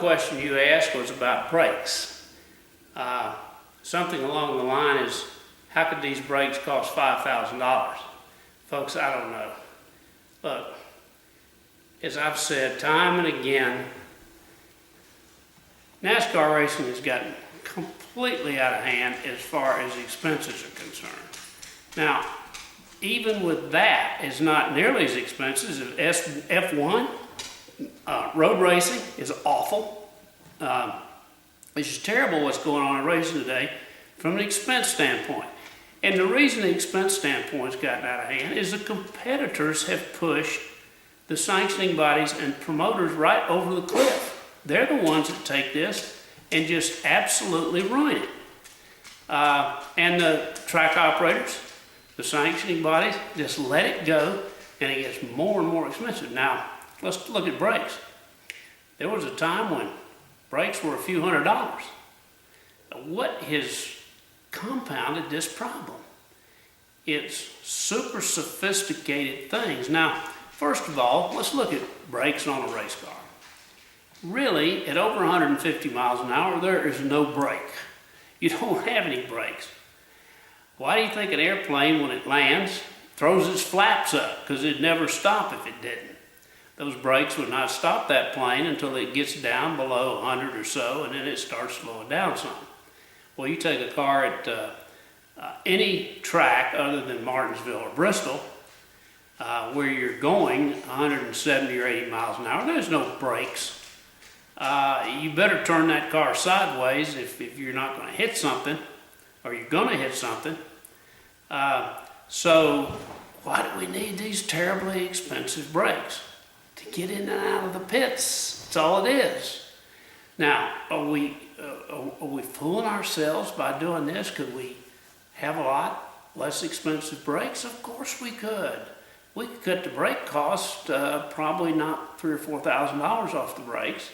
question you asked was about brakes. Something along the line is, how could these brakes cost $5,000? Folks, I don't know. Look, as I've said time and again, NASCAR racing has gotten completely out of hand as far as expenses are concerned. Now, even with that, it's not nearly as expensive as F1. Road racing is awful. It's just terrible what's going on in racing today from an expense standpoint. And the reason the expense standpoint's gotten out of hand is the competitors have pushed the sanctioning bodies and promoters right over the cliff. They're the ones that take this and just absolutely ruin it. And the track operators, the sanctioning bodies, just let it go, and it gets more and more expensive. Now, let's look at brakes. There was a time when brakes were a few $100s. What has compounded this problem? It's super sophisticated things. Now, first of all, let's look at brakes on a race car. Really, at over 150 miles an hour, there is no brake. You don't have any brakes. Why do you think an airplane, when it lands, throws its flaps up? Because it'd never stop if it didn't. Those brakes would not stop that plane until it gets down below 100 or so, and then it starts slowing down some. Well, you take a car at any track other than Martinsville or Bristol, where you're going 170 or 80 miles an hour, there's no brakes. You better turn that car sideways if you're not going to hit something, or you're going to hit something. So why do we need these terribly expensive brakes? To get in and out of the pits. That's all it is. Now, are we fooling ourselves by doing this? Could we have a lot less expensive brakes? Of course we could. We could cut the brake cost probably not $3,000 or $4,000 off the brakes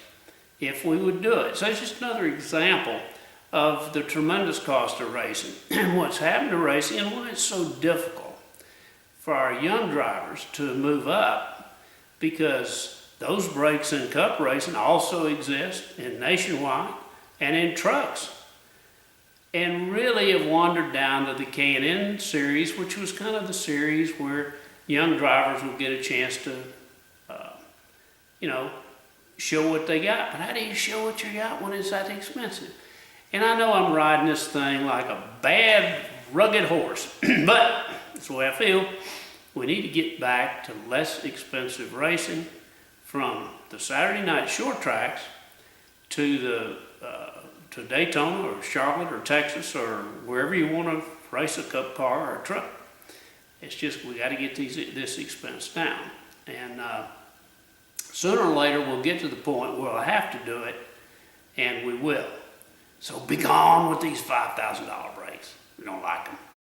if we would do it. So it's just another example of the tremendous cost of racing and what's happened to racing and why it's so difficult for our young drivers to move up, because those brakes in cup racing also exist in nationwide and in trucks, and really have wandered down to the K&N series, which was kind of the series where young drivers would get a chance to, show what they got. But how do you show what you got when it's that expensive? And I know I'm riding this thing like a bad, rugged horse, but that's the way I feel. We need to get back to less expensive racing, from the Saturday night short tracks to to Daytona or Charlotte or Texas or wherever you want to race a cup car or a truck. It's just we got to get this expense down, and sooner or later we'll get to the point where we'll have to do it, and we will. So be gone with these $5,000 brakes. We don't like them.